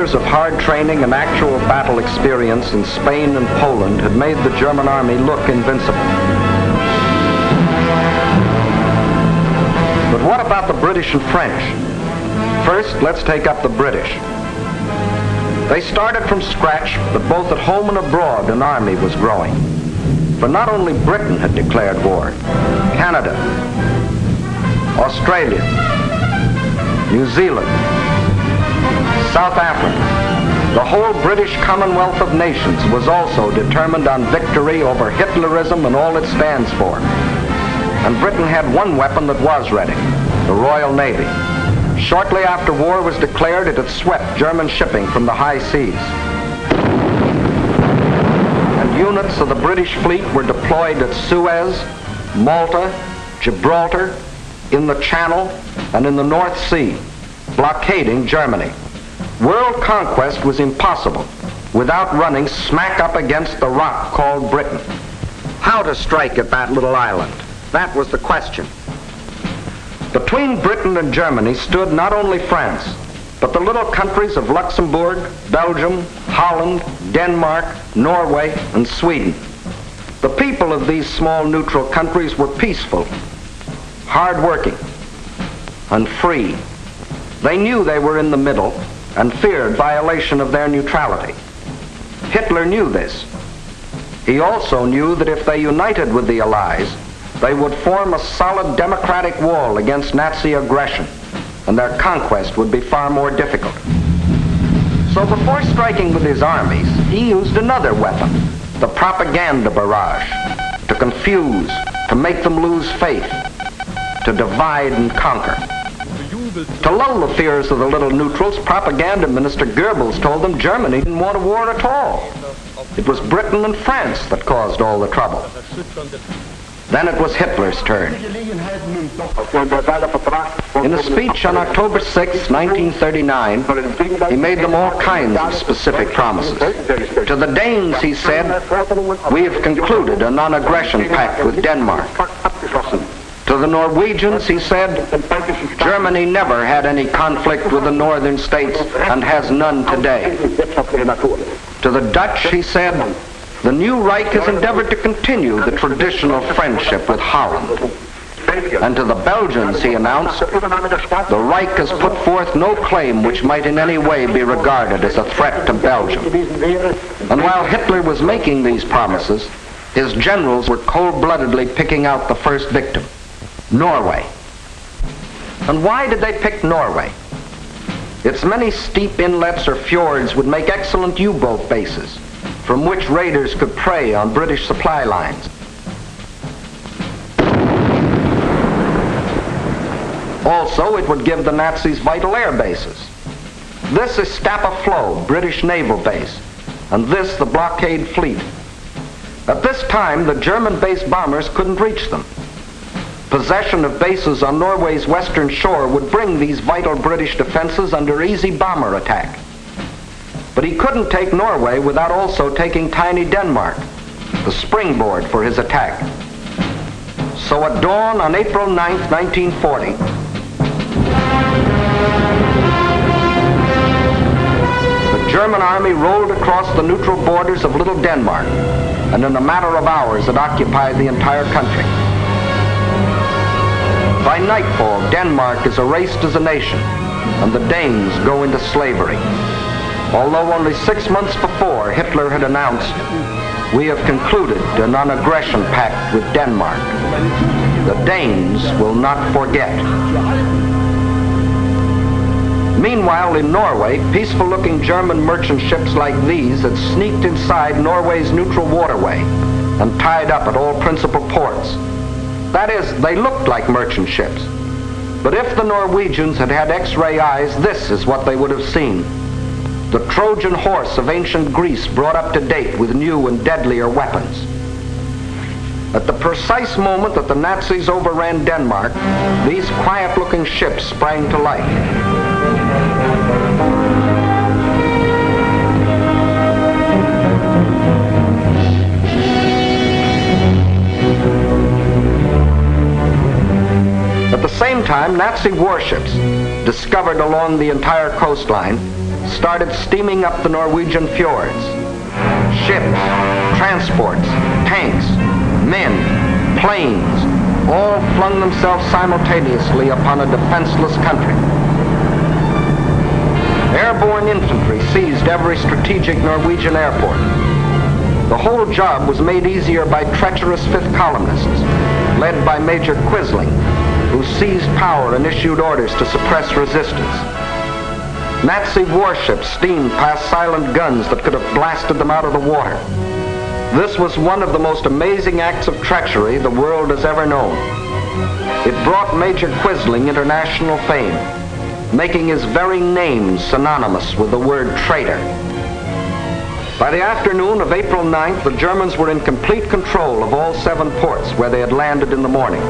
years of hard training and actual battle experience in Spain and Poland had made the German army look invincible. But what about the British and French? First, let's take up the British. They started from scratch, but both at home and abroad an army was growing. For not only Britain had declared war, Canada, Australia, New Zealand, South Africa, the whole British Commonwealth of Nations was also determined on victory over Hitlerism and all it stands for. And Britain had one weapon that was ready, the Royal Navy. Shortly after war was declared, it had swept German shipping from the high seas. And units of the British fleet were deployed at Suez, Malta, Gibraltar, in the Channel, and in the North Sea, blockading Germany. World conquest was impossible without running smack up against the rock called Britain. How to strike at that little island? That was the question. Between Britain and Germany stood not only France, but the little countries of Luxembourg, Belgium, Holland, Denmark, Norway, and Sweden. The people of these small neutral countries were peaceful, hard-working, and free. They knew they were in the middle and feared violation of their neutrality. Hitler knew this. He also knew that if they united with the Allies, they would form a solid democratic wall against Nazi aggression, and their conquest would be far more difficult. So before striking with his armies, he used another weapon, the propaganda barrage, to confuse, to make them lose faith, to divide and conquer. To lull the fears of the little neutrals, propaganda minister Goebbels told them Germany didn't want a war at all. It was Britain and France that caused all the trouble. Then it was Hitler's turn. In a speech on October 6, 1939, he made them all kinds of specific promises. To the Danes, he said, "We have concluded a non-aggression pact with Denmark." To the Norwegians, he said, "Germany never had any conflict with the northern states and has none today." To the Dutch, he said, "The new Reich has endeavored to continue the traditional friendship with Holland." And to the Belgians, he announced, "The Reich has put forth no claim which might in any way be regarded as a threat to Belgium." And while Hitler was making these promises, his generals were cold-bloodedly picking out the first victim, Norway. And why did they pick Norway? Its many steep inlets or fjords would make excellent U-boat bases, from which raiders could prey on British supply lines. Also, it would give the Nazis vital air bases. This is Stapa Flow, British naval base, and this the blockade fleet. At this time, the German-based bombers couldn't reach them. Possession of bases on Norway's western shore would bring these vital British defenses under easy bomber attack. But he couldn't take Norway without also taking tiny Denmark, the springboard for his attack. So at dawn on April 9th, 1940, the German army rolled across the neutral borders of Little Denmark, and in a matter of hours it occupied the entire country. By nightfall, Denmark is erased as a nation, and the Danes go into slavery. Although only 6 months before, Hitler had announced, "We have concluded a non-aggression pact with Denmark. The Danes will not forget." Meanwhile, in Norway, peaceful-looking German merchant ships like these had sneaked inside Norway's neutral waterway and tied up at all principal ports. That is, they looked like merchant ships. But if the Norwegians had had X-ray eyes, this is what they would have seen. The Trojan horse of ancient Greece brought up to date with new and deadlier weapons. At the precise moment that the Nazis overran Denmark, these quiet-looking ships sprang to life. At the same time, Nazi warships, discovered along the entire coastline, started steaming up the Norwegian fjords. Ships, transports, tanks, men, planes, all flung themselves simultaneously upon a defenseless country. Airborne infantry seized every strategic Norwegian airport. The whole job was made easier by treacherous fifth columnists, led by Major Quisling, who seized power and issued orders to suppress resistance. Nazi warships steamed past silent guns that could have blasted them out of the water. This was one of the most amazing acts of treachery the world has ever known. It brought Major Quisling international fame, making his very name synonymous with the word traitor. By the afternoon of April 9th, the Germans were in complete control of all 7 ports where they had landed in the morning.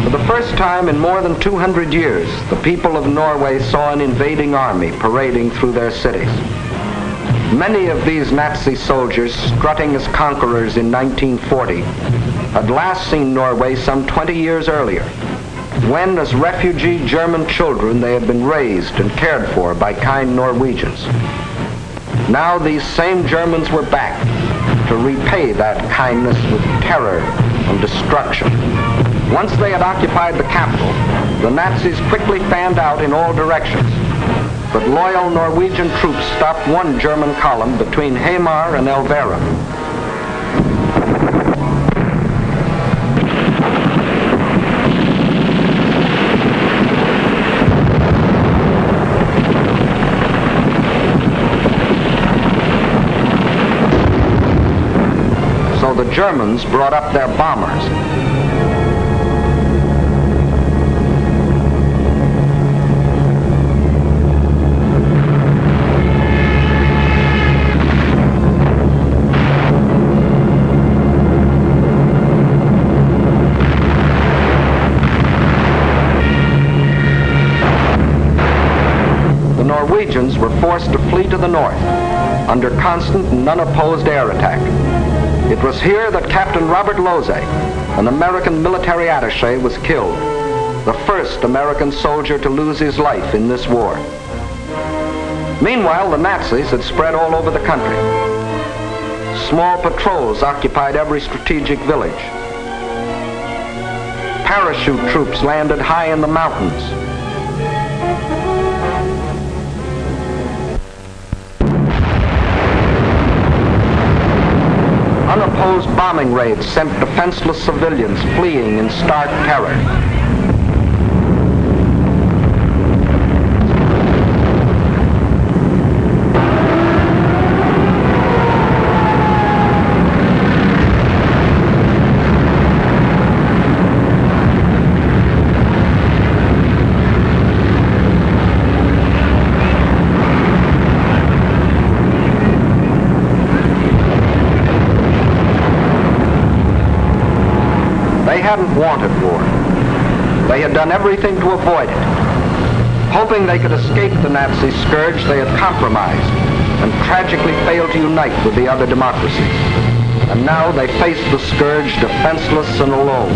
For the first time in more than 200 years, the people of Norway saw an invading army parading through their cities. Many of these Nazi soldiers, strutting as conquerors in 1940, had last seen Norway some 20 years earlier, when as refugee German children they had been raised and cared for by kind Norwegians. Now these same Germans were back to repay that kindness with terror and destruction. Once they had occupied the capital, the Nazis quickly fanned out in all directions. But loyal Norwegian troops stopped one German column between Hamar and Elvera. So the Germans brought up their bombers. Norwegians were forced to flee to the north under constant and unopposed air attack. It was here that Captain Robert Lose, an American military attaché, was killed, the first American soldier to lose his life in this war. Meanwhile, the Nazis had spread all over the country. Small patrols occupied every strategic village. Parachute troops landed high in the mountains. Unopposed bombing raids sent defenseless civilians fleeing in stark terror. They hadn't wanted war. They had done everything to avoid it. Hoping they could escape the Nazi scourge, they had compromised and tragically failed to unite with the other democracies. And now they faced the scourge defenseless and alone.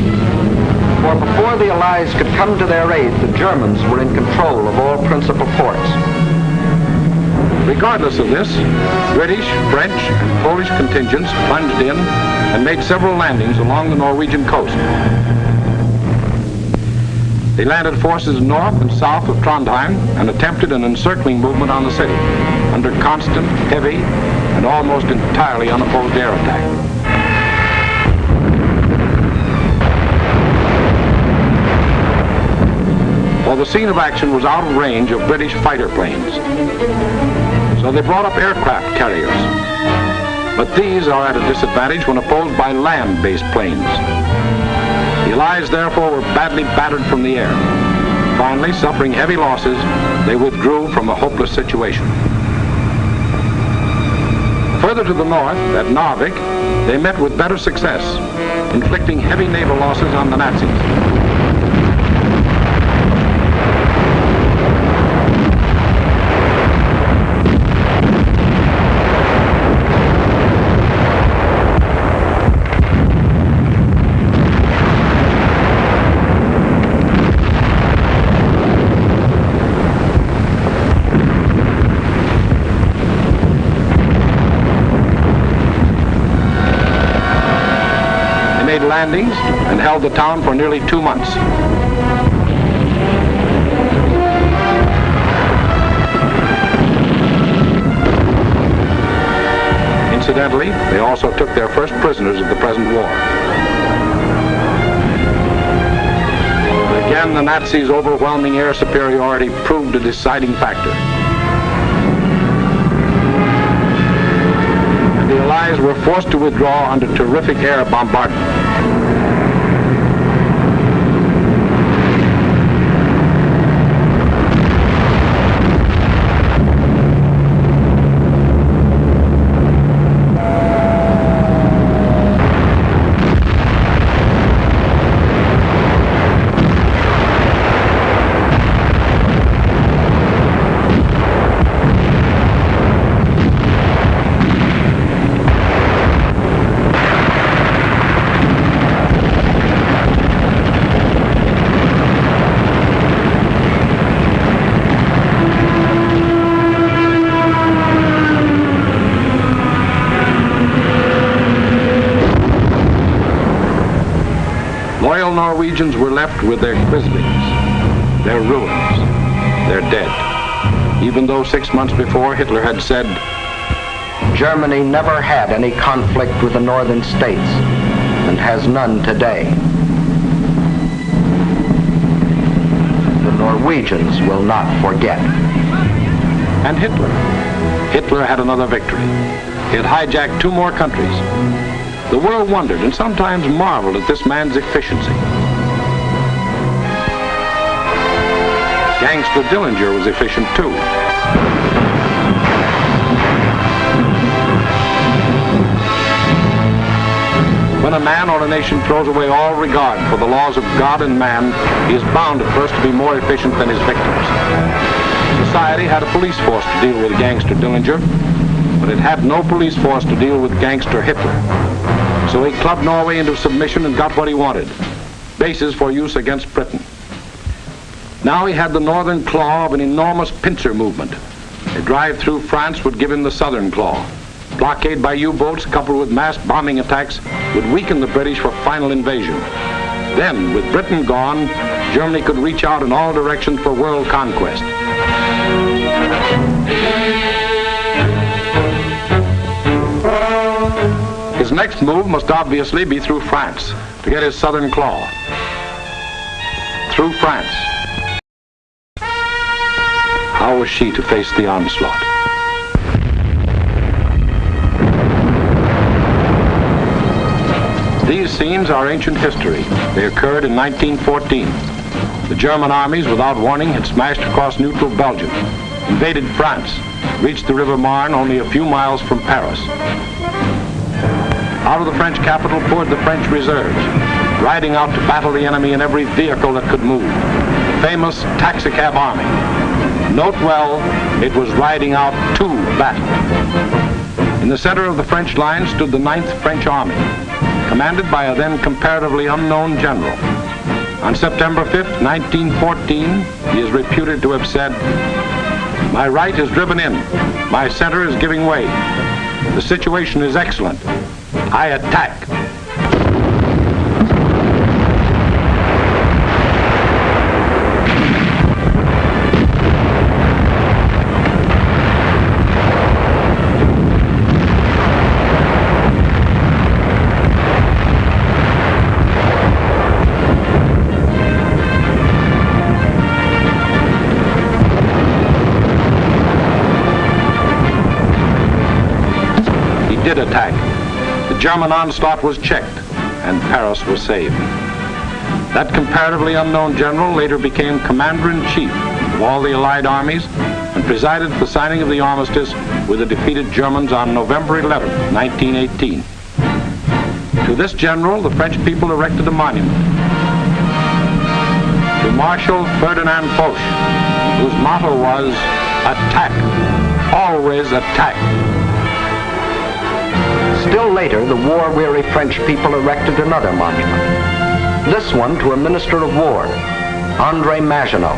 For before the Allies could come to their aid, the Germans were in control of all principal ports. Regardless of this, British, French, and Polish contingents plunged in and made several landings along the Norwegian coast. They landed forces north and south of Trondheim and attempted an encircling movement on the city under constant, heavy, and almost entirely unopposed air attack. Well, the scene of action was out of range of British fighter planes, so they brought up aircraft carriers. But these are at a disadvantage when opposed by land-based planes. The Allies, therefore, were badly battered from the air. Finally, suffering heavy losses, they withdrew from a hopeless situation. Further to the north, at Narvik, they met with better success, inflicting heavy naval losses on the Nazis. landings and held the town for nearly 2 months. Incidentally, they also took their first prisoners of the present war. Again, the Nazis' overwhelming air superiority proved a deciding factor. And the Allies were forced to withdraw under terrific air bombardment. Loyal Norwegians were left with their Quislings, their ruins, their dead, even though 6 months before Hitler had said, Germany never had any conflict with the northern states and has none today. The Norwegians will not forget. And Hitler had another victory. He had hijacked 2 more countries. The world wondered and sometimes marveled at this man's efficiency. Gangster Dillinger was efficient too. When a man or a nation throws away all regard for the laws of God and man, he is bound at first to be more efficient than his victims. Society had a police force to deal with Gangster Dillinger, but it had no police force to deal with Gangster Hitler. So he clubbed Norway into submission and got what he wanted, bases for use against Britain. Now he had the northern claw of an enormous pincer movement. A drive through France would give him the southern claw. Blockade by U-boats coupled with mass bombing attacks would weaken the British for final invasion. Then, with Britain gone, Germany could reach out in all directions for world conquest. His next move must obviously be through France to get his southern claw. Through France. How was she to face the onslaught? These scenes are ancient history. They occurred in 1914. The German armies, without warning, had smashed across neutral Belgium, invaded France, reached the River Marne only a few miles from Paris. Out of the French capital poured the French reserves, riding out to battle the enemy in every vehicle that could move. The famous taxicab army. Note well, it was riding out to battle. In the center of the French line stood the 9th French Army, commanded by a then comparatively unknown general. On September 5th, 1914, he is reputed to have said, "My right is driven in. My center is giving way. The situation is excellent. I attack." He did attack. The German onslaught was checked, and Paris was saved. That comparatively unknown general later became commander-in-chief of all the Allied armies and presided at the signing of the armistice with the defeated Germans on November 11, 1918. To this general, the French people erected a monument. To Marshal Ferdinand Foch, whose motto was, "Attack, always attack." Still later, the war-weary French people erected another monument. This one to a minister of war, André Maginot.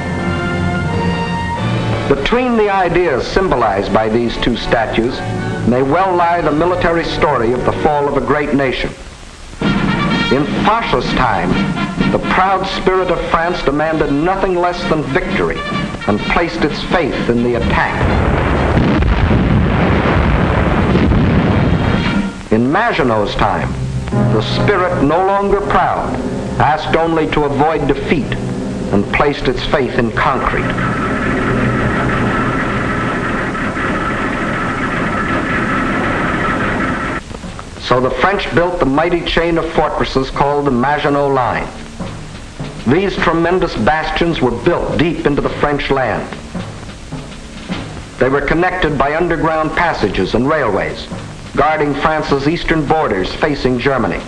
Between the ideas symbolized by these 2 statues may well lie the military story of the fall of a great nation. In Foch's time, the proud spirit of France demanded nothing less than victory and placed its faith in the attack. In Maginot's time, the spirit, no longer proud, asked only to avoid defeat and placed its faith in concrete. So the French built the mighty chain of fortresses called the Maginot Line. These tremendous bastions were built deep into the French land. They were connected by underground passages and railways, guarding France's eastern borders facing Germany.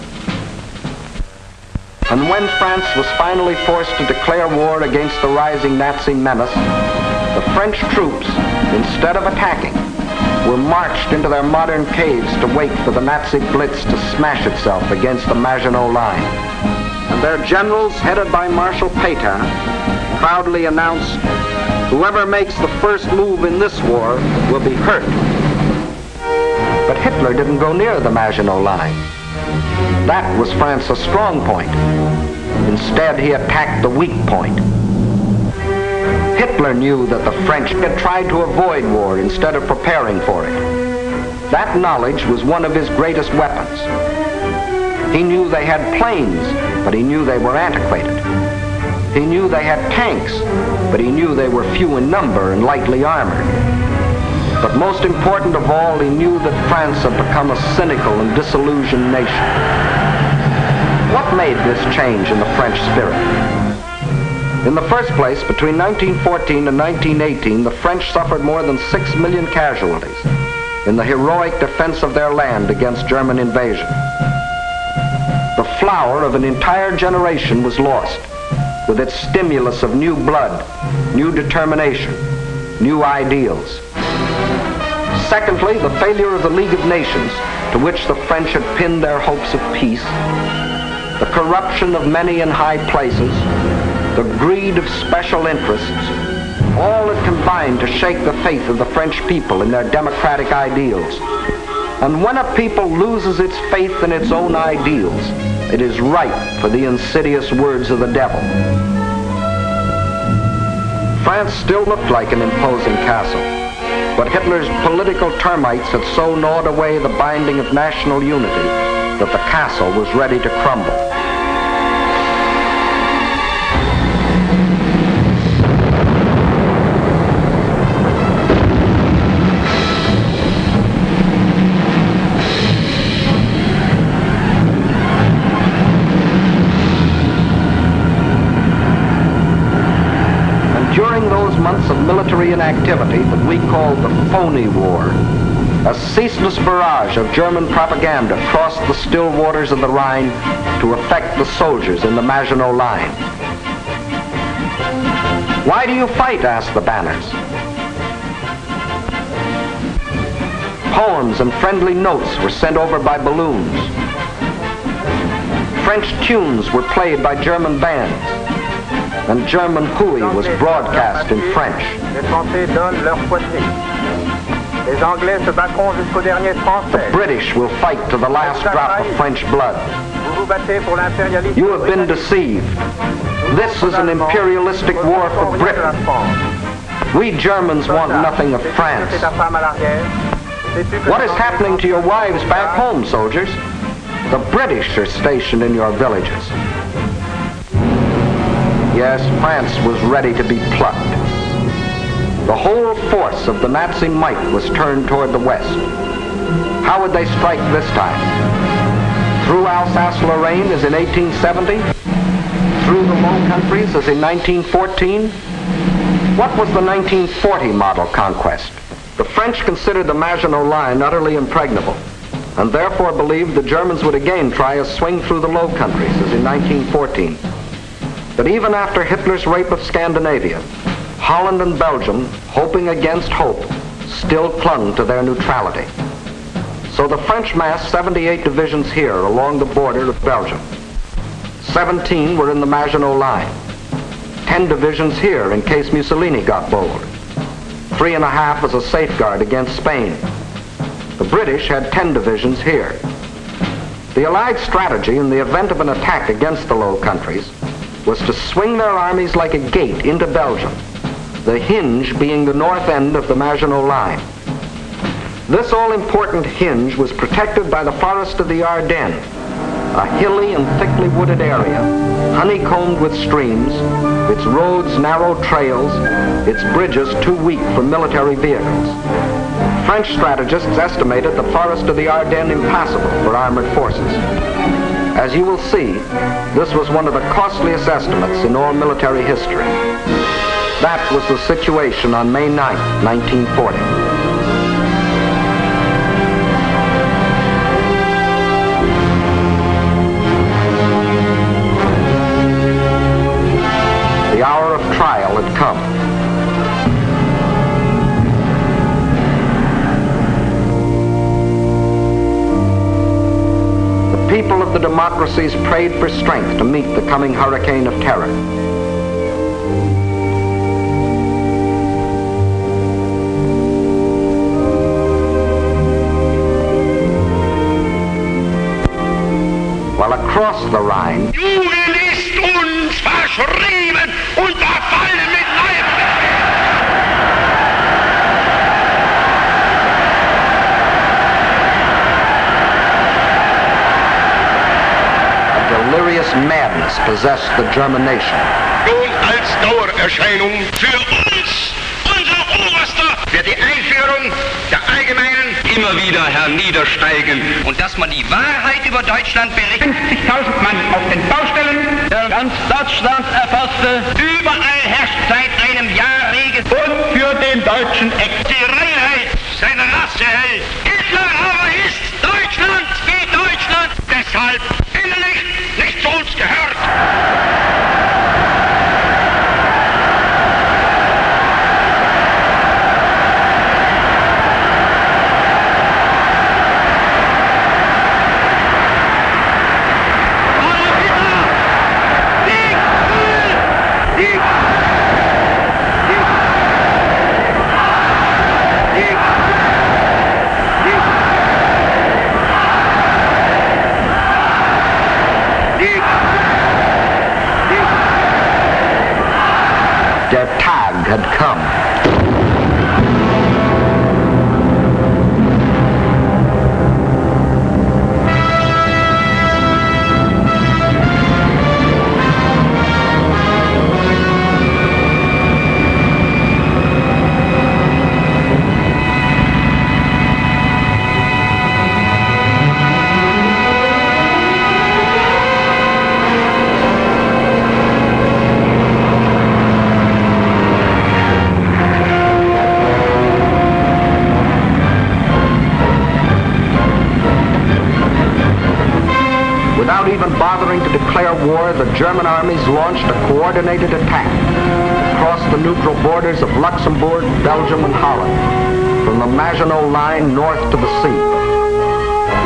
And when France was finally forced to declare war against the rising Nazi menace, the French troops, instead of attacking, were marched into their modern caves to wait for the Nazi blitz to smash itself against the Maginot Line. And their generals, headed by Marshal Pétain, proudly announced, "Whoever makes the first move in this war will be hurt." But Hitler didn't go near the Maginot Line. That was France's strong point. Instead, he attacked the weak point. Hitler knew that the French had tried to avoid war instead of preparing for it. That knowledge was one of his greatest weapons. He knew they had planes, but he knew they were antiquated. He knew they had tanks, but he knew they were few in number and lightly armored. But most important of all, he knew that France had become a cynical and disillusioned nation. What made this change in the French spirit? In the first place, between 1914 and 1918, the French suffered more than 6 million casualties in the heroic defense of their land against German invasion. The flower of an entire generation was lost, with its stimulus of new blood, new determination, new ideals. Secondly, the failure of the League of Nations, to which the French had pinned their hopes of peace, the corruption of many in high places, the greed of special interests, all had combined to shake the faith of the French people in their democratic ideals. And when a people loses its faith in its own ideals, it is ripe for the insidious words of the devil. France still looked like an imposing castle, but Hitler's political termites had so gnawed away the binding of national unity that the castle was ready to crumble. Months of military inactivity that we called the phony war, a ceaseless barrage of German propaganda crossed the still waters of the Rhine to affect the soldiers in the Maginot Line. "Why do you fight?" asked the banners. Poems and friendly notes were sent over by balloons. French tunes were played by German bands, and German hooey was broadcast in French. The British will fight to the last drop of French blood. You have been deceived. This is an imperialistic war for Britain. We Germans want nothing of France. What is happening to your wives back home, soldiers? The British are stationed in your villages. Yes, France was ready to be plucked. The whole force of the Nazi might was turned toward the west. How would they strike this time? Through Alsace-Lorraine as in 1870? Through the Low Countries as in 1914? What was the 1940 model conquest? The French considered the Maginot Line utterly impregnable, and therefore believed the Germans would again try a swing through the Low Countries as in 1914. But even after Hitler's rape of Scandinavia, Holland and Belgium, hoping against hope, still clung to their neutrality. So the French massed 78 divisions here along the border of Belgium. 17 were in the Maginot Line. 10 divisions here in case Mussolini got bold. 3.5 as a safeguard against Spain. The British had 10 divisions here. The Allied strategy in the event of an attack against the Low Countries was to swing their armies like a gate into Belgium, the hinge being the north end of the Maginot Line. This all-important hinge was protected by the forest of the Ardennes, a hilly and thickly wooded area, honeycombed with streams, its roads narrow trails, its bridges too weak for military vehicles. French strategists estimated the forest of the Ardennes impassable for armored forces. As you will see, this was one of the costliest estimates in all military history. That was the situation on May 9, 1940. The hour of trial had come. The people of the democracies prayed for strength to meet the coming hurricane of terror. While across the Rhine, Jugend ist uns verschrieben und verfallen mit neuem. a delirious madness possessed the German nation. Nun als Dauererscheinung für uns, unser Oberster, wird die Einführung der allgemeinen immer wieder herniedersteigen und dass man die Wahrheit über Deutschland berichtet. 50.000 Mann auf den Baustellen, Der ganz Deutschland erfasste, überall herrscht seit einem Jahr Regen und für den deutschen Eck. die Reinheit seine Rasse hält. Hitler aber ist Deutschland wie Deutschland, Deshalb innerlich nicht zu uns gehört. Der Tag had come. Without even bothering to declare war, the German armies launched a coordinated attack across the neutral borders of Luxembourg, Belgium, and Holland, from the Maginot Line north to the sea.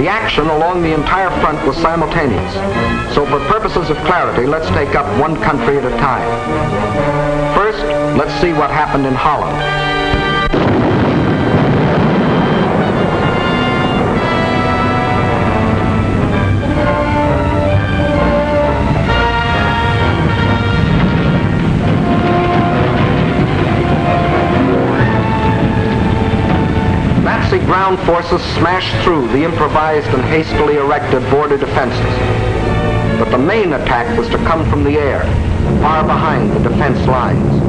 The action along the entire front was simultaneous, so for purposes of clarity, let's take up one country at a time. First, let's see what happened in Holland. Nazi ground forces smashed through the improvised and hastily erected border defenses. But the main attack was to come from the air, far behind the defense lines.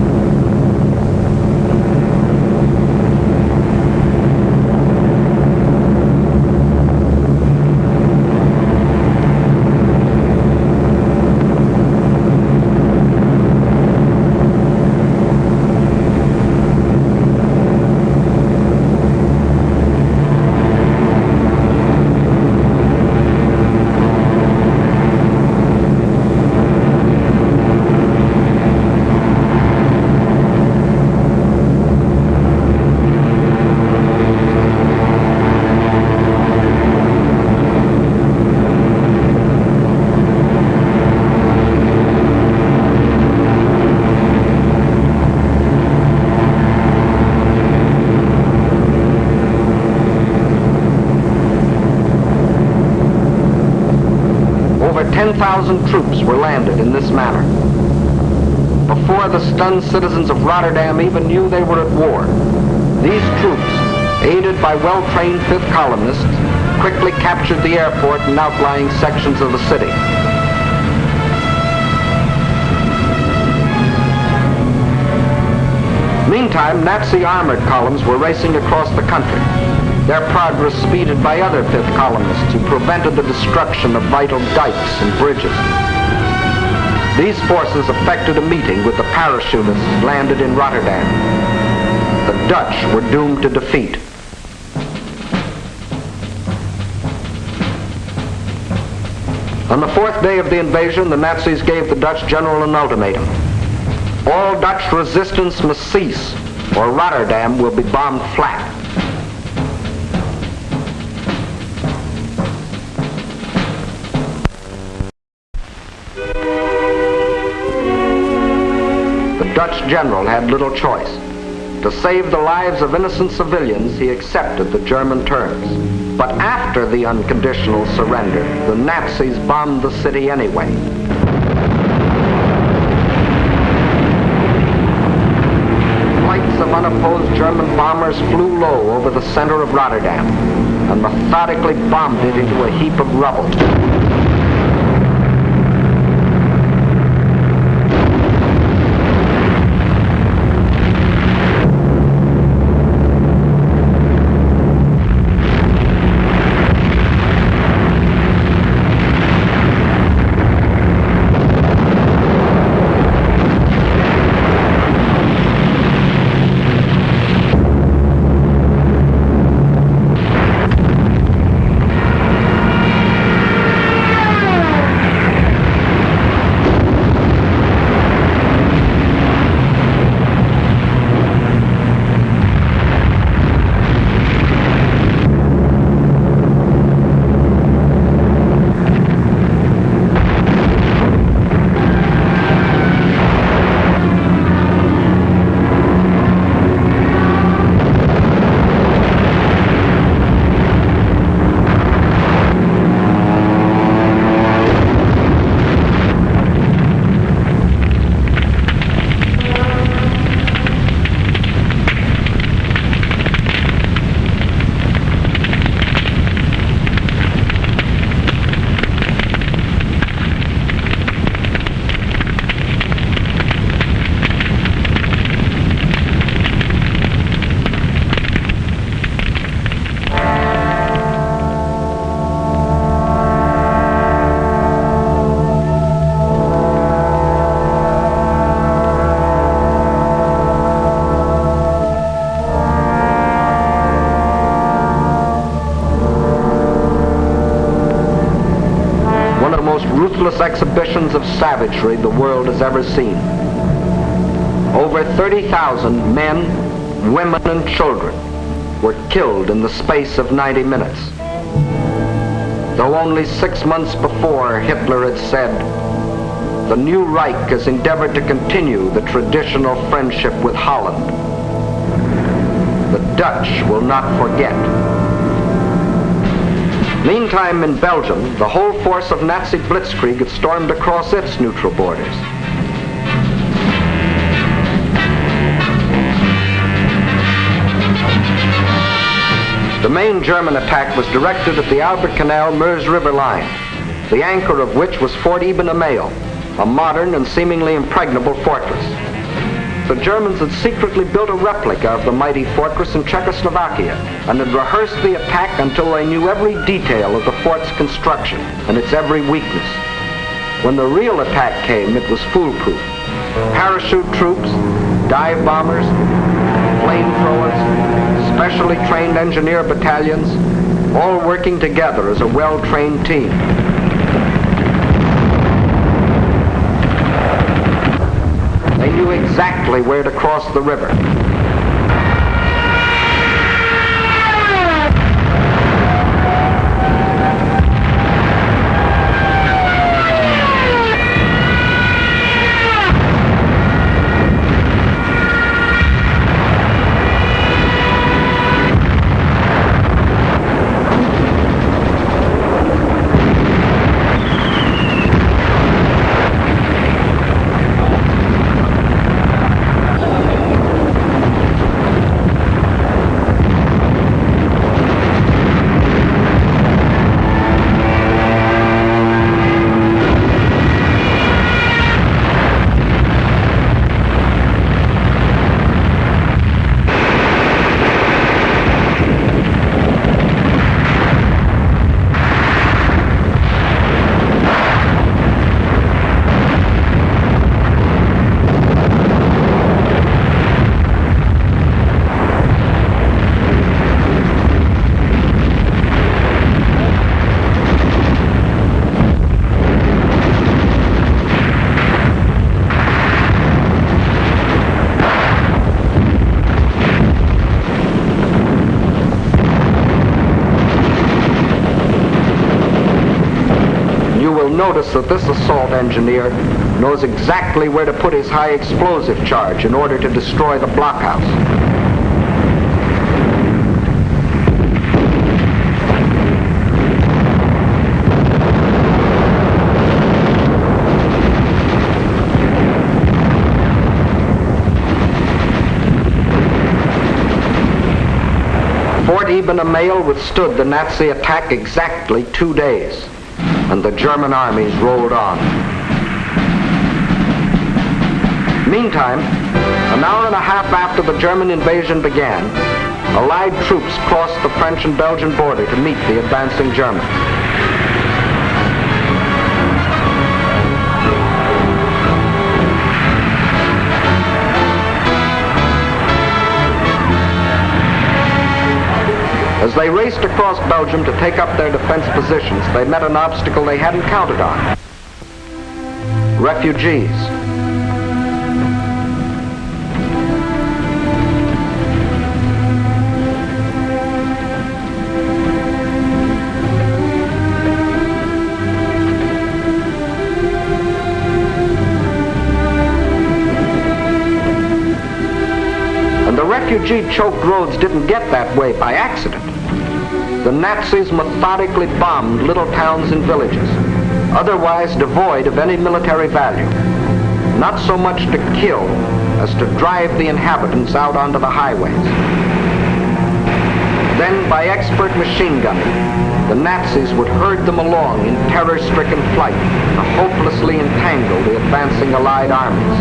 30,000 troops were landed in this manner. Before the stunned citizens of Rotterdam even knew they were at war, these troops, aided by well-trained fifth columnists, quickly captured the airport and outlying sections of the city. Meantime, Nazi armored columns were racing across the country, their progress speeded by other fifth columnists who prevented the destruction of vital dikes and bridges. These forces effected a meeting with the parachutists landed in Rotterdam. The Dutch were doomed to defeat. On the fourth day of the invasion, the Nazis gave the Dutch general an ultimatum. All Dutch resistance must cease, or Rotterdam will be bombed flat. The Dutch general had little choice. To save the lives of innocent civilians, he accepted the German terms. But after the unconditional surrender, the Nazis bombed the city anyway. Flights of unopposed German bombers flew low over the center of Rotterdam and methodically bombed it into a heap of rubble. Ruthless exhibitions of savagery the world has ever seen. Over 30,000 men, women, and children were killed in the space of 90 minutes. Though only 6 months before Hitler had said, "The new Reich has endeavored to continue the traditional friendship with Holland. The Dutch will not forget." Meantime, in Belgium, the whole force of Nazi blitzkrieg had stormed across its neutral borders. The main German attack was directed at the Albert Canal Meuse River line, the anchor of which was Fort Ibn Amail, a modern and seemingly impregnable fortress. The Germans had secretly built a replica of the mighty fortress in Czechoslovakia and had rehearsed the attack until they knew every detail of the fort's construction and its every weakness. When the real attack came, it was foolproof. Parachute troops, dive bombers, flamethrowers, specially trained engineer battalions, all working together as a well-trained team. They knew exactly where to cross the river. notice that this assault engineer knows exactly where to put his high explosive charge in order to destroy the blockhouse. Fort Eben-Emael withstood the Nazi attack exactly 2 days, and the German armies rolled on. Meantime, an hour and a half after the German invasion began, Allied troops crossed the French and Belgian border to meet the advancing Germans. As they raced across Belgium to take up their defense positions, they met an obstacle they hadn't counted on. Refugees. And the refugee-choked roads didn't get that way by accident. The Nazis methodically bombed little towns and villages, otherwise devoid of any military value, not so much to kill as to drive the inhabitants out onto the highways. Then, by expert machine gunning, the Nazis would herd them along in terror-stricken flight to hopelessly entangle the advancing Allied armies.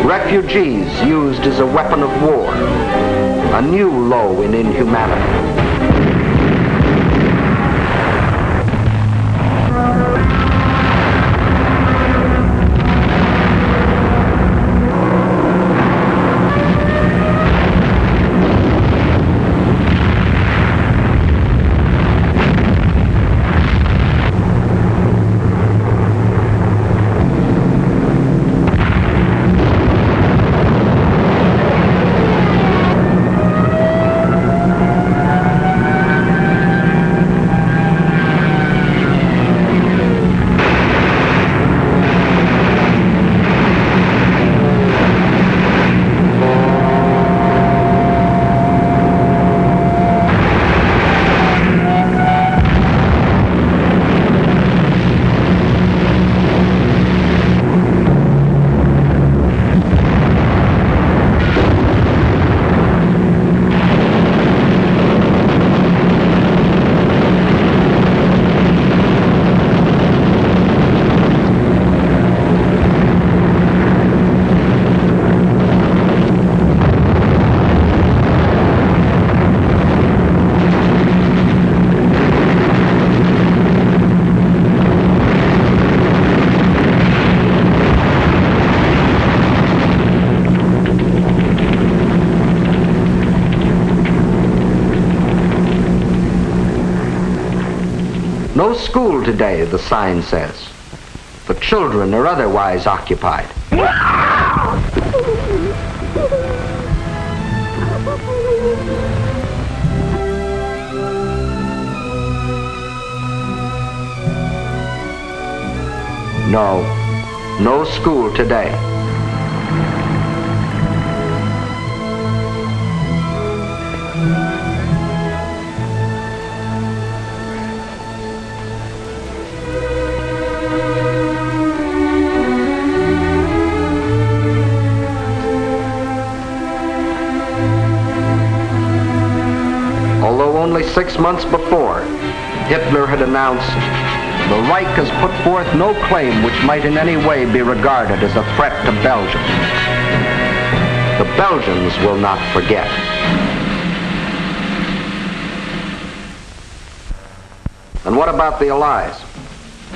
Refugees used as a weapon of war, a new low in inhumanity. No school today, the sign says. The children are otherwise occupied. No school today. Although only 6 months before, Hitler had announced, "The Reich has put forth no claim which might in any way be regarded as a threat to Belgium. The Belgians will not forget." And what about the Allies?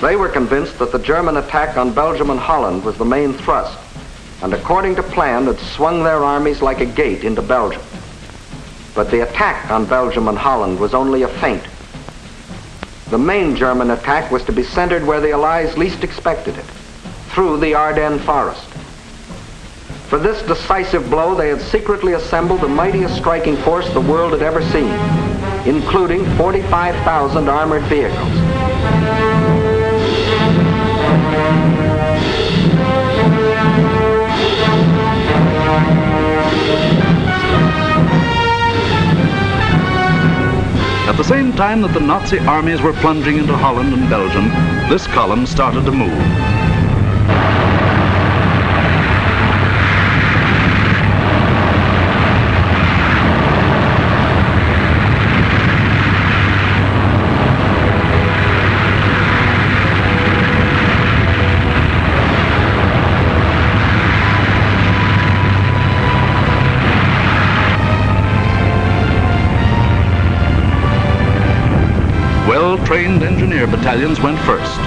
They were convinced that the German attack on Belgium and Holland was the main thrust, and according to plan had swung their armies like a gate into Belgium. But the attack on Belgium and Holland was only a feint. The main German attack was to be centered where the Allies least expected it, through the Ardennes forest. For this decisive blow, they had secretly assembled the mightiest striking force the world had ever seen, including 45,000 armored vehicles. At the same time that the Nazi armies were plunging into Holland and Belgium, this column started to move. Well-trained engineer battalions went first.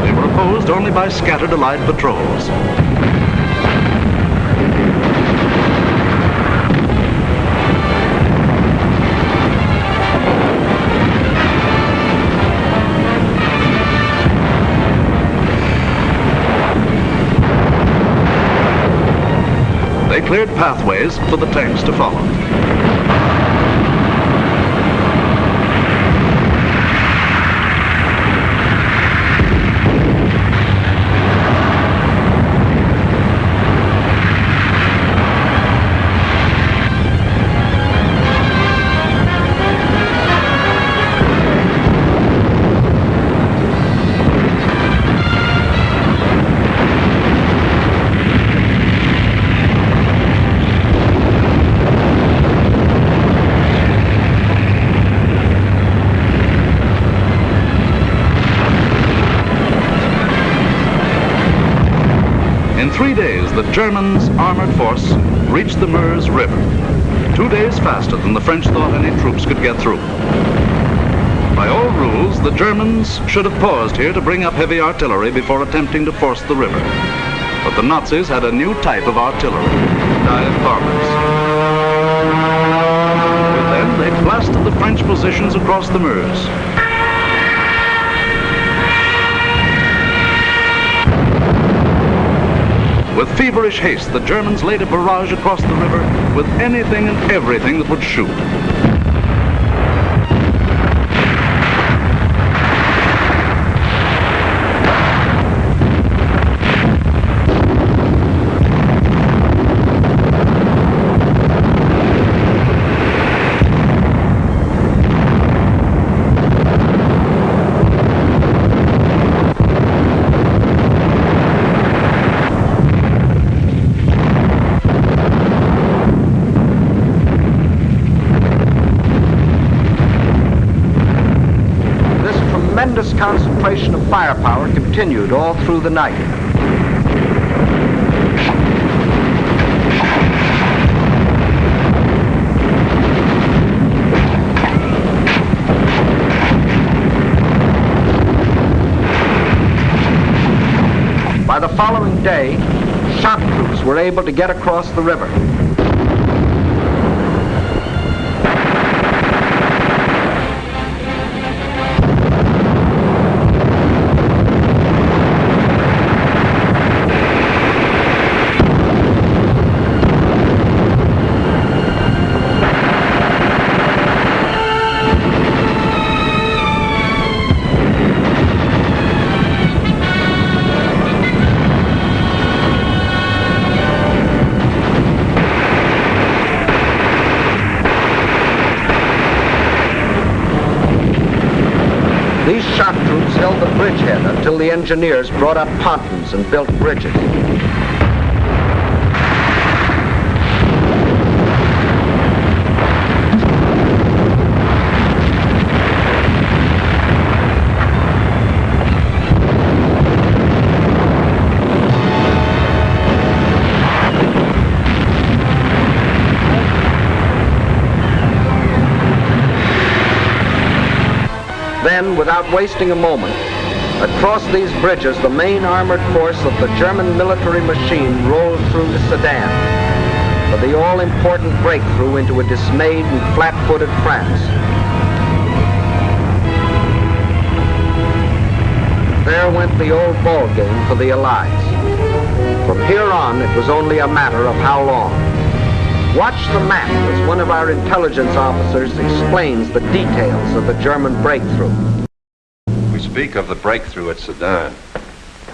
They were opposed only by scattered Allied patrols. They cleared pathways for the tanks to follow. In 3 days, the Germans' armored force reached the Meuse River, 2 days faster than the French thought any troops could get through. By all rules, the Germans should have paused here to bring up heavy artillery before attempting to force the river. But the Nazis had a new type of artillery, dive bombers. With them, they blasted the French positions across the Meuse. With feverish haste, the Germans laid a barrage across the river with anything and everything that would shoot. Tremendous concentration of firepower continued all through the night. By the following day, shock troops were able to get across the river. These shock troops held the bridgehead until the engineers brought up pontons and built bridges. Then, without wasting a moment, across these bridges, the main armored force of the German military machine rolled through to Sedan. for the all-important breakthrough into a dismayed and flat-footed France. There went the old ball game for the Allies. From here on, it was only a matter of how long. Watch the map as one of our intelligence officers explains the details of the German breakthrough. We speak of the breakthrough at Sedan,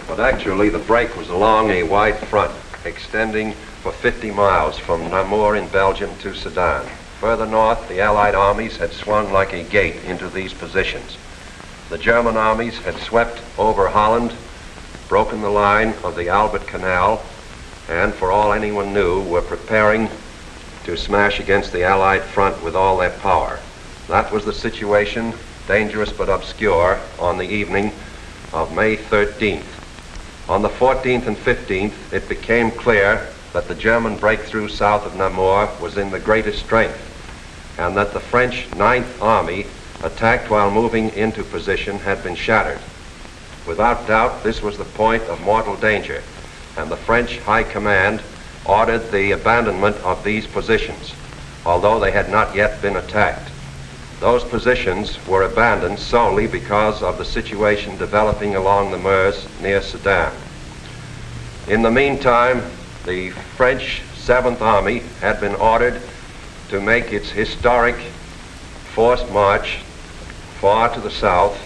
but actually the break was along a wide front, extending for 50 miles from Namur in Belgium to Sedan. Further north, the Allied armies had swung like a gate into these positions. The German armies had swept over Holland, broken the line of the Albert Canal, and for all anyone knew, were preparing to smash against the Allied front with all their power. That was the situation, dangerous but obscure, on the evening of May 13th. On the 14th and 15th, it became clear that the German breakthrough south of Namur was in the greatest strength, and that the French 9th Army, attacked while moving into position, had been shattered. Without doubt, this was the point of mortal danger, and the French High Command ordered the abandonment of these positions, although they had not yet been attacked. Those positions were abandoned solely because of the situation developing along the Meuse near Sedan. In the meantime, the French 7th Army had been ordered to make its historic forced march far to the south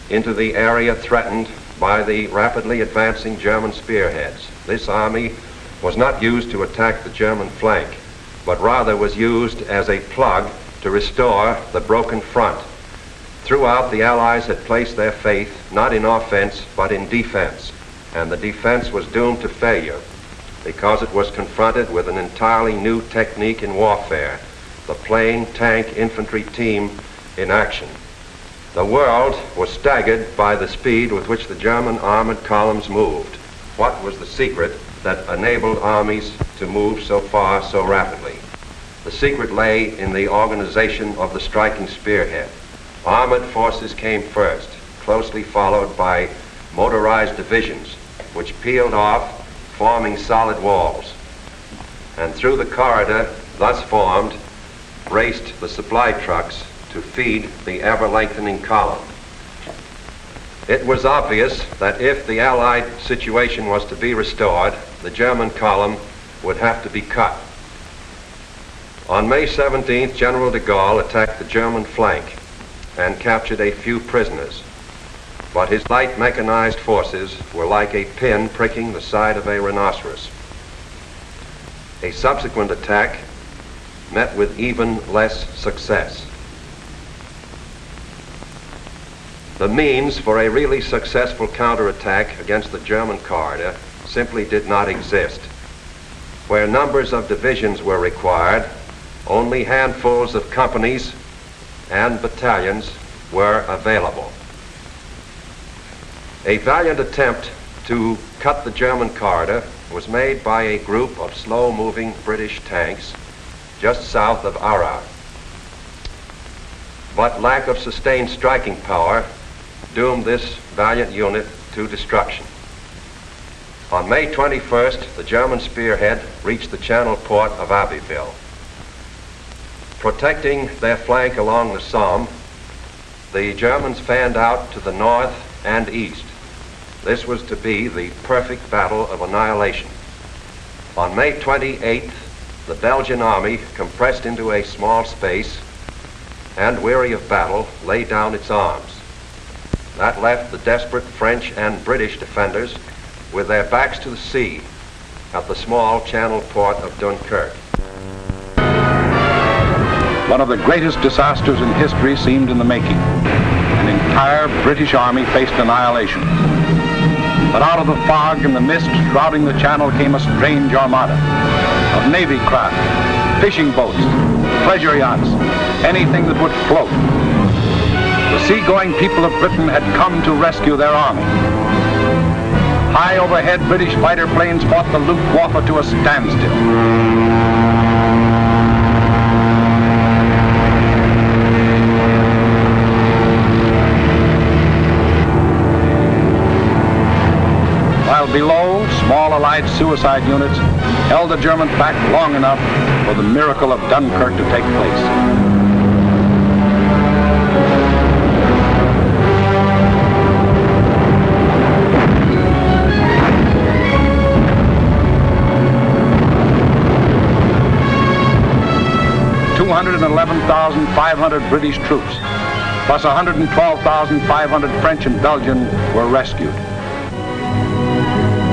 into the area threatened by the rapidly advancing German spearheads. This army was not used to attack the German flank, but rather was used as a plug to restore the broken front. Throughout, the Allies had placed their faith not in offense, but in defense, and the defense was doomed to failure because it was confronted with an entirely new technique in warfare, the plane tank infantry team in action. The world was staggered by the speed with which the German armored columns moved. What was the secret that enabled armies to move so far so rapidly? The secret lay in the organization of the striking spearhead. Armored forces came first, closely followed by motorized divisions, which peeled off, forming solid walls. And through the corridor thus formed raced the supply trucks to feed the ever-lengthening column. It was obvious that if the Allied situation was to be restored, the German column would have to be cut. On May 17th, General de Gaulle attacked the German flank and captured a few prisoners, but his light mechanized forces were like a pin pricking the side of a rhinoceros. A subsequent attack met with even less success. The means for a really successful counterattack against the German corridor simply did not exist. Where numbers of divisions were required, only handfuls of companies and battalions were available. A valiant attempt to cut the German corridor was made by a group of slow-moving British tanks just south of Arras. But lack of sustained striking power doomed this valiant unit to destruction. On May 21st, the German spearhead reached the channel port of Abbeville. Protecting their flank along the Somme, the Germans fanned out to the north and east. This was to be the perfect battle of annihilation. On May 28th, the Belgian army, compressed into a small space and weary of battle, laid down its arms. That left the desperate French and British defenders with their backs to the sea at the small channel port of Dunkirk. One of the greatest disasters in history seemed in the making. An entire British army faced annihilation. But out of the fog and the mist shrouding the channel came a strange armada of navy craft, fishing boats, pleasure yachts, anything that would float. The seagoing people of Britain had come to rescue their army. High overhead, British fighter planes fought the Luftwaffe to a standstill. While below, small Allied suicide units held the Germans back long enough for the miracle of Dunkirk to take place. 211,500 British troops, plus 112,500 French and Belgian were rescued.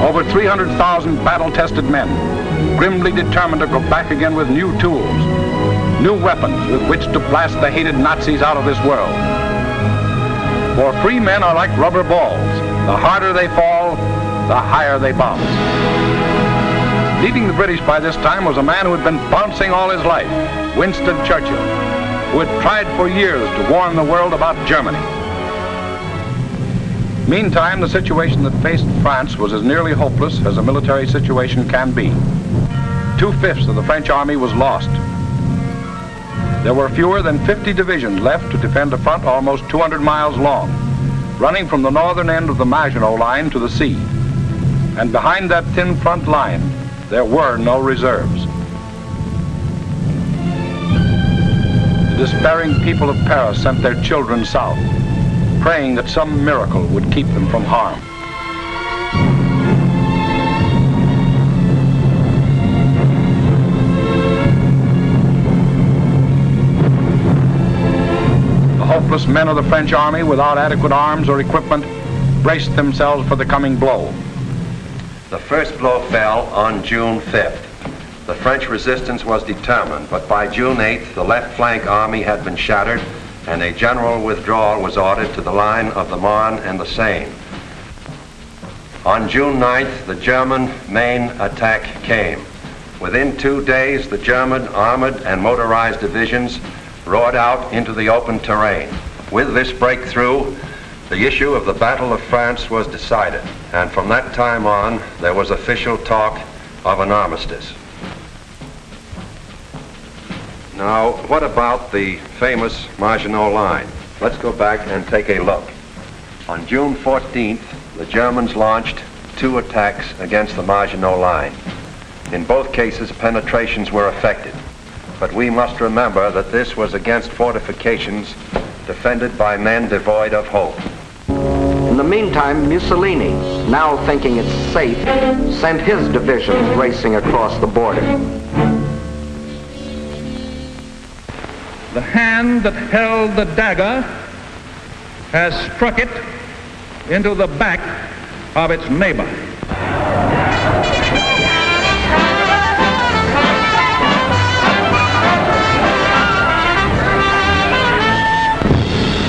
Over 300,000 battle-tested men, grimly determined to go back again with new tools, new weapons with which to blast the hated Nazis out of this world. For free men are like rubber balls. The harder they fall, the higher they bounce. Leading the British by this time was a man who had been bouncing all his life, Winston Churchill, who had tried for years to warn the world about Germany. Meantime, the situation that faced France was as nearly hopeless as a military situation can be. 2/5 of the French army was lost. There were fewer than 50 divisions left to defend a front almost 200 miles long, running from the northern end of the Maginot Line to the sea. And behind that thin front line, there were no reserves. The despairing people of Paris sent their children south, praying that some miracle would keep them from harm. The hopeless men of the French army, without adequate arms or equipment, braced themselves for the coming blow. The first blow fell on June 5th. The French resistance was determined, but by June 8th, the left flank army had been shattered and a general withdrawal was ordered to the line of the Marne and the Seine. On June 9th, the German main attack came. Within 2 days, the German armored and motorized divisions roared out into the open terrain. With this breakthrough, the issue of the Battle of France was decided, and from that time on, there was official talk of an armistice. Now, what about the famous Maginot Line? Let's go back and take a look. On June 14th, the Germans launched 2 attacks against the Maginot Line. In both cases, penetrations were effected, but we must remember that this was against fortifications defended by men devoid of hope. In the meantime, Mussolini, now thinking it's safe, sent his divisions racing across the border. The hand that held the dagger has struck it into the back of its neighbor.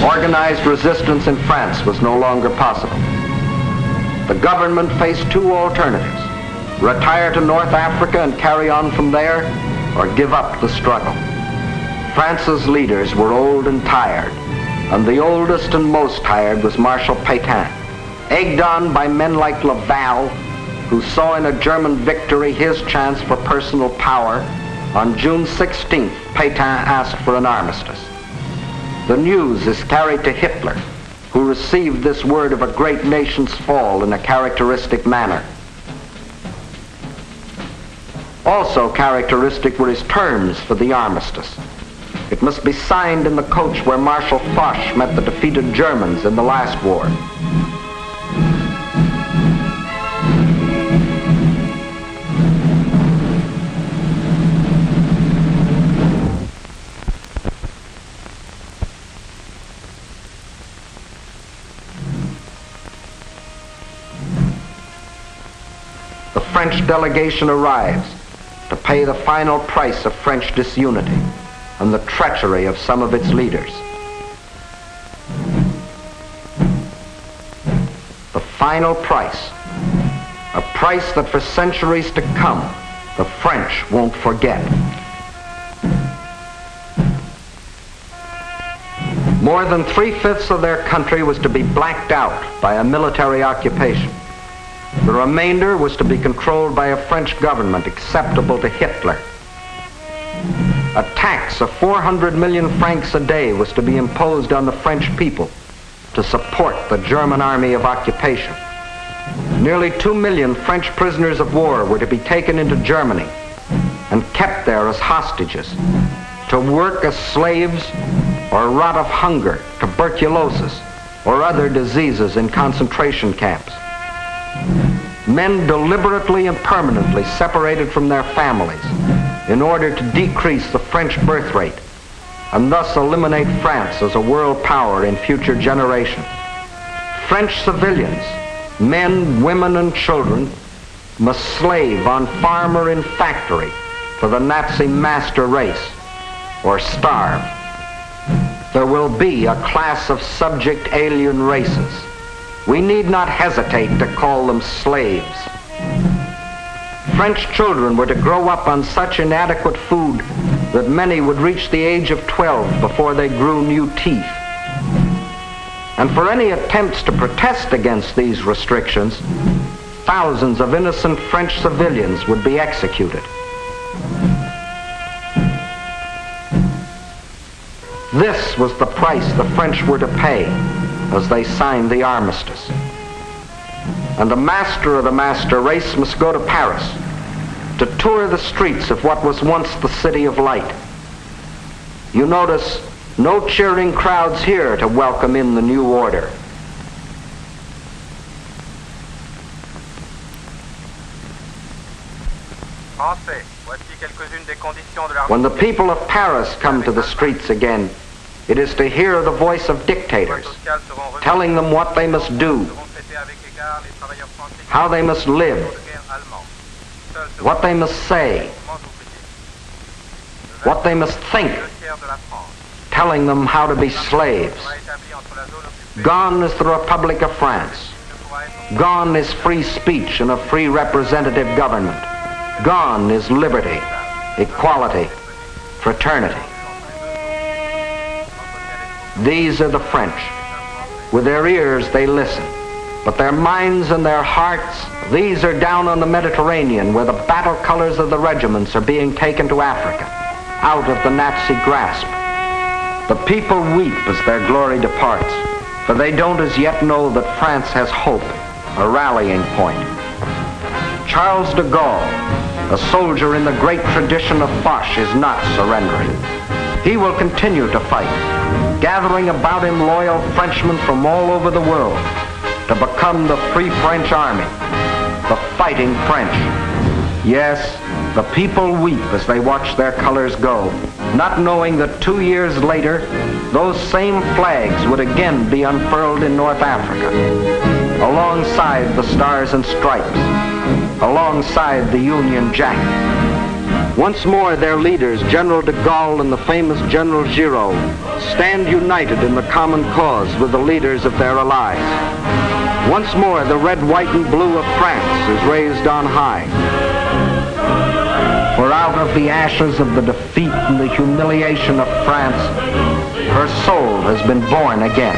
Organized resistance in France was no longer possible. The government faced 2 alternatives: retire to North Africa and carry on from there, or give up the struggle. France's leaders were old and tired, and the oldest and most tired was Marshal Pétain. Egged on by men like Laval, who saw in a German victory his chance for personal power, on June 16th, Pétain asked for an armistice. The news is carried to Hitler, who received this word of a great nation's fall in a characteristic manner. Also characteristic were his terms for the armistice. It must be signed in the coach where Marshal Foch met the defeated Germans in the last war. The French delegation arrives to pay the final price of French disunity and the treachery of some of its leaders. The final price, a price that for centuries to come, the French won't forget. More than 3/5 of their country was to be blacked out by a military occupation. The remainder was to be controlled by a French government acceptable to Hitler. A tax of 400 million francs a day was to be imposed on the French people to support the German army of occupation. Nearly 2 million French prisoners of war were to be taken into Germany and kept there as hostages, to work as slaves or rot of hunger, tuberculosis, or other diseases in concentration camps. Men deliberately and permanently separated from their families in order to decrease the French birth rate and thus eliminate France as a world power in future generations. French civilians, men, women, and children, must slave on farm or in factory for the Nazi master race, or starve. There will be a class of subject alien races. We need not hesitate to call them slaves. French children were to grow up on such inadequate food that many would reach the age of 12 before they grew new teeth. And for any attempts to protest against these restrictions, thousands of innocent French civilians would be executed. This was the price the French were to pay as they signed the armistice. And the master of the master race must go to Paris to tour the streets of what was once the city of light. You notice no cheering crowds here to welcome in the new order. When the people of Paris come to the streets again, it is to hear the voice of dictators, telling them what they must do, how they must live, what they must say, what they must think, telling them how to be slaves. Gone is the Republic of France. Gone is free speech and a free representative government. Gone is liberty, equality, fraternity. These are the French. With their ears they listen, but their minds and their hearts, these are down on the Mediterranean where the battle colors of the regiments are being taken to Africa, out of the Nazi grasp. The people weep as their glory departs, for they don't as yet know that France has hope, a rallying point. Charles de Gaulle, a soldier in the great tradition of Foch, is not surrendering. He will continue to fight, gathering about him loyal Frenchmen from all over the world to become the Free French Army, the Fighting French. Yes, the people weep as they watch their colors go, not knowing that 2 years later, those same flags would again be unfurled in North Africa, alongside the Stars and Stripes, alongside the Union Jack. Once more, their leaders, General de Gaulle and the famous General Giraud, stand united in the common cause with the leaders of their allies. Once more, the red, white, and blue of France is raised on high. For out of the ashes of the defeat and the humiliation of France, her soul has been born again.